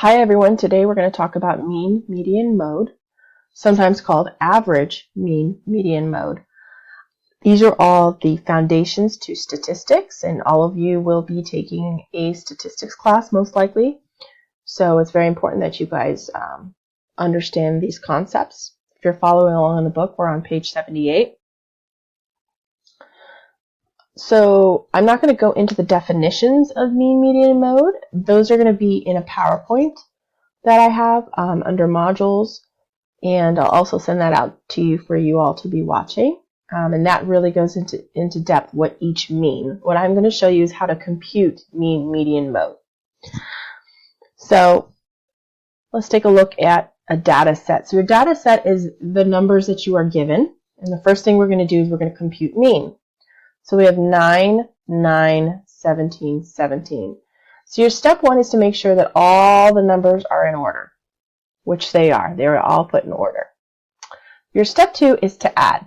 Hi everyone, today we're going to talk about mean median mode, sometimes called average mean median mode. These are all the foundations to statistics, and all of you will be taking a statistics class most likely. So it's very important that you guys understand these concepts. If you're following along in the book, we're on page 78. So I'm not going to go into the definitions of mean median mode. Those are going to be in a PowerPoint that I have under modules, and I'll also send that out to you for you all to be watching. And that really goes into depth what each mean. What I'm going to show you is how to compute mean median mode. So let's take a look at a data set. So your data set is the numbers that you are given, and the first thing we're going to do is we're going to compute mean. So we have 9, 9, 17, 17. So your step one is to make sure that all the numbers are in order, which they are. They are all put in order. Your step two is to add.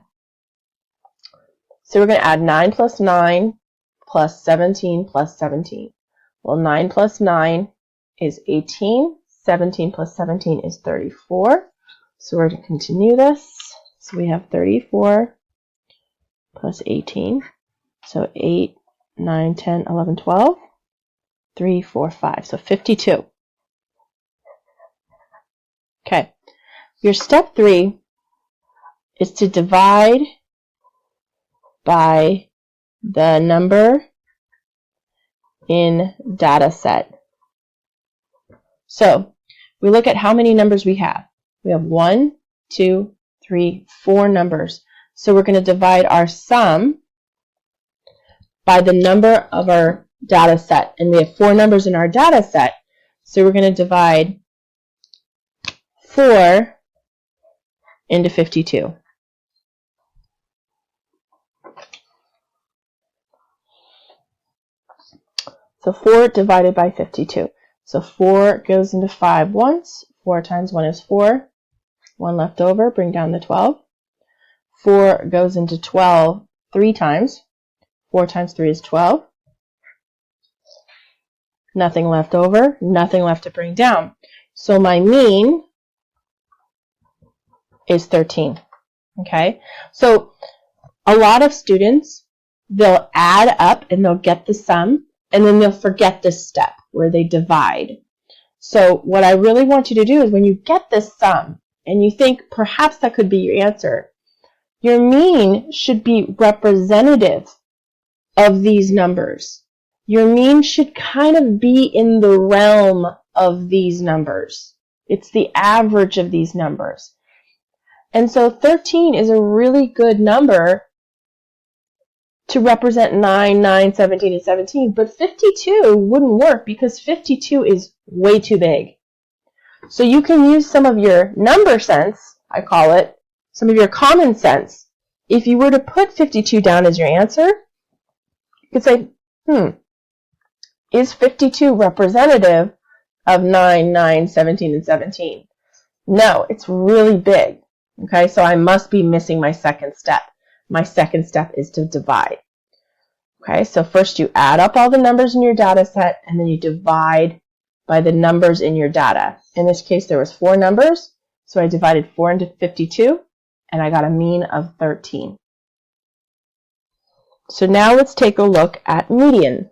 So we're going to add 9 plus 9 plus 17 plus 17. Well, 9 plus 9 is 18. 17 plus 17 is 34. So we're going to continue this. So we have 34 plus 18. So 8, 9, 10, 11, 12. 3, 4, 5. So 52. Okay. Your step three is to divide by the number in data set. So we look at how many numbers we have. We have 1, 2, 3, 4 numbers. So we're going to divide our sum by the number of our data set. And we have 4 numbers in our data set. So we're going to divide 4 into 52. So 4 divided by 52. So 4 goes into 5 once. 4 times 1 is 4. 1 left over, bring down the 12. 4 goes into 12 3 times. 4 times 3 is 12. Nothing left over, nothing left to bring down. So my mean is 13. Okay? So a lot of students, they'll add up and they'll get the sum, and then they'll forget this step where they divide. So what I really want you to do is when you get this sum and you think perhaps that could be your answer, your mean should be representative of these numbers. Your mean should kind of be in the realm of these numbers. It's the average of these numbers. And so 13 is a really good number to represent 9, 9, 17, and 17, but 52 wouldn't work because 52 is way too big. So you can use some of your number sense, I call it, some of your common sense. If you were to put 52 down as your answer, you could say, is 52 representative of 9, 9, 17, and 17? No, it's really big. Okay, so I must be missing my second step. My second step is to divide. Okay, so first you add up all the numbers in your data set, and then you divide by the numbers in your data. In this case, there was 4 numbers, so I divided 4 into 52, and I got a mean of 13. So now let's take a look at median.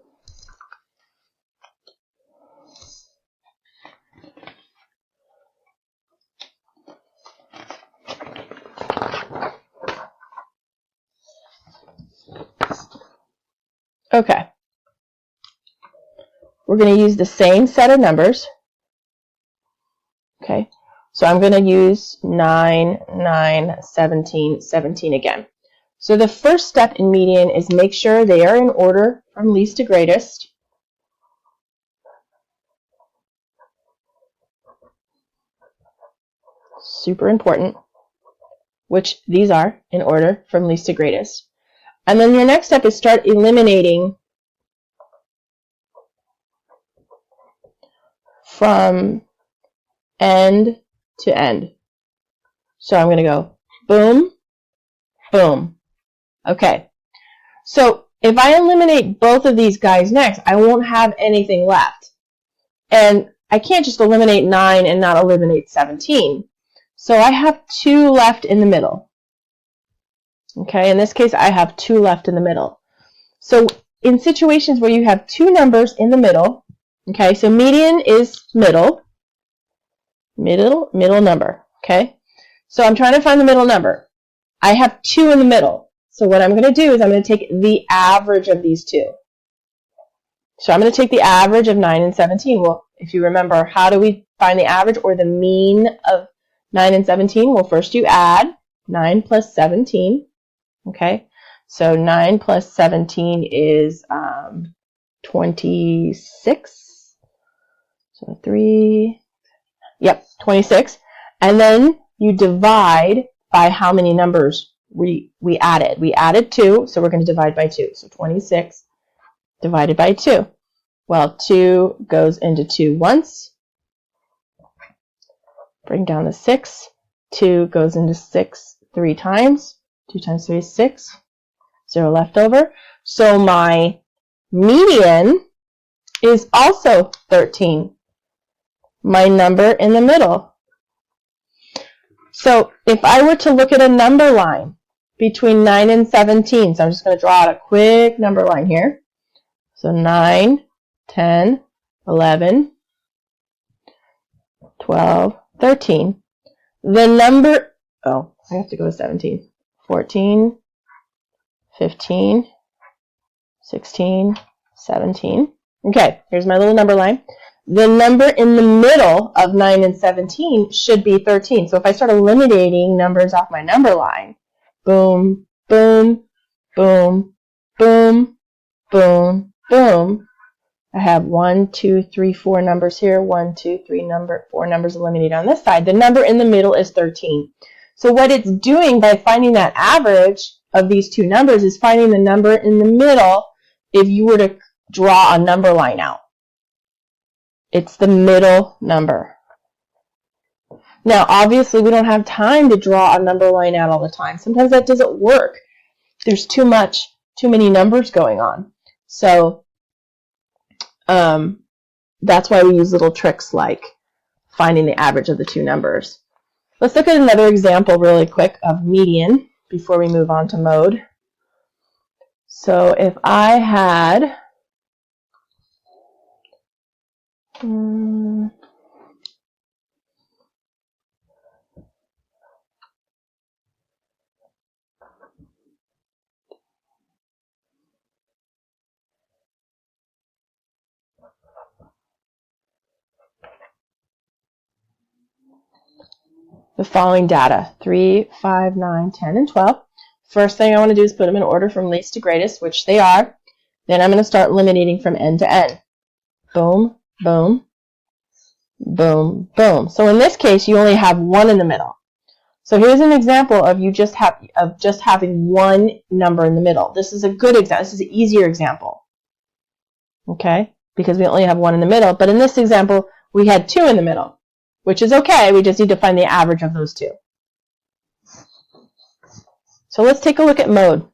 Okay, we're going to use the same set of numbers. Okay, so I'm going to use 9, 9, 17, 17 again. So the first step in median is make sure they are in order from least to greatest. Super important, which these are in order from least to greatest. And then your next step is start eliminating from end to end. So I'm going to go boom, boom. Okay, so if I eliminate both of these guys next, I won't have anything left. And I can't just eliminate 9 and not eliminate 17. So I have 2 left in the middle. Okay, in this case, I have 2 left in the middle. So in situations where you have 2 numbers in the middle, okay, so median is middle number, okay? So I'm trying to find the middle number. I have 2 in the middle. So what I'm going to do is I'm going to take the average of these 2. So I'm going to take the average of 9 and 17. Well, if you remember, how do we find the average or the mean of 9 and 17? Well, first you add 9 plus 17, okay? So 9 plus 17 is 26. So 3, yep, 26. And then you divide by how many numbers we added. We added 2, so we're going to divide by 2. So 26 divided by 2. Well, 2 goes into 2 once. Bring down the 6. 2 goes into 6 3 times. 2 times 3 is 6. 0 left over. So my median is also 13. My number in the middle. So if I were to look at a number line between 9 and 17, so I'm just going to draw out a quick number line here. So 9, 10, 11, 12, 13. The number, oh, I have to go to 17. 14, 15, 16, 17. Okay, here's my little number line. The number in the middle of 9 and 17 should be 13. So if I start eliminating numbers off my number line, boom, boom, boom, boom, boom, boom. I have 1, 2, 3, 4 numbers here. 1, 2, 3, 4 numbers eliminated on this side. The number in the middle is 13. So what it's doing by finding that average of these 2 numbers is finding the number in the middle if you were to draw a number line out. It's the middle number. Now, obviously, we don't have time to draw a number line out all the time. Sometimes that doesn't work. There's too many numbers going on. So that's why we use little tricks like finding the average of the 2 numbers. Let's look at another example really quick of median before we move on to mode. So if I had the following data, 3, 5, 9, 10, and 12. First thing I want to do is put them in order from least to greatest, which they are. Then I'm going to start eliminating from end to end. Boom, boom, boom, boom. So in this case, you only have 1 in the middle. So here's an example of just having 1 number in the middle. This is a good example. This is an easier example. Okay? Because we only have 1 in the middle. But in this example, we had 2 in the middle, which is okay. We just need to find the average of those 2. So let's take a look at mode.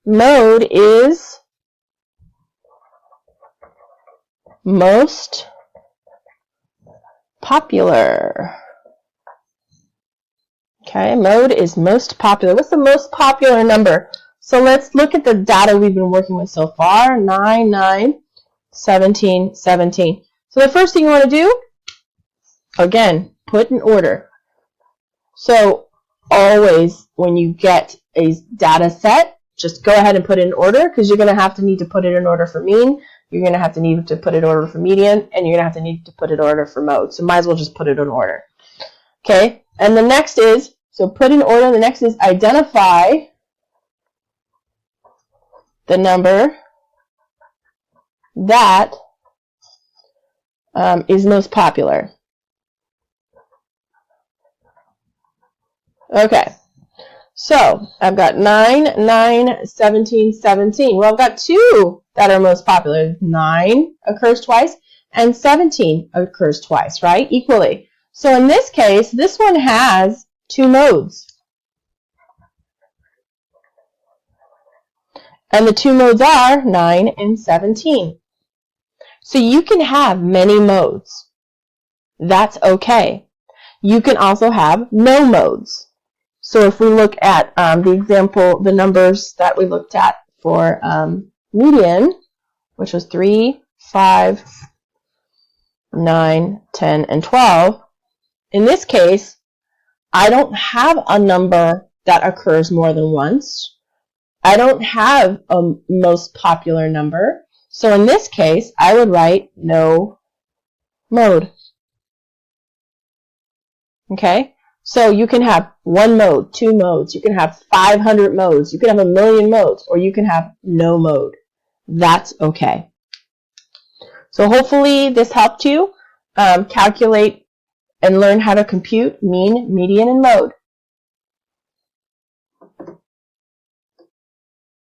Mode is most popular. Okay, mode is most popular. What's the most popular number? So let's look at the data we've been working with so far. 9, 9, 17, 17. So the first thing you want to do, again, put in order. So always when you get a data set, just go ahead and put it in order because you're going to need to put it in order for mean. You're going to need to put it in order for median, and you're going to need to put it in order for mode. So might as well just put it in order. Okay, and the next is, so put in order, the next is identify the number that is most popular. Okay, so I've got 9, 9, 17, 17. Well, I've got 2 that are most popular. 9 occurs twice, and 17 occurs twice, right? Equally. So in this case, this one has 2 modes. And the two modes are 9 and 17. So you can have many modes. That's okay. You can also have no modes. So if we look at the example, the numbers that we looked at for median, which was 3, 5, 9, 10, and 12, in this case, I don't have a number that occurs more than once. I don't have a most popular number. So in this case, I would write no mode. Okay? So you can have one mode, two modes, you can have 500 modes, you can have 1,000,000 modes, or you can have no mode. That's okay. So hopefully this helped you calculate and learn how to compute mean, median, and mode.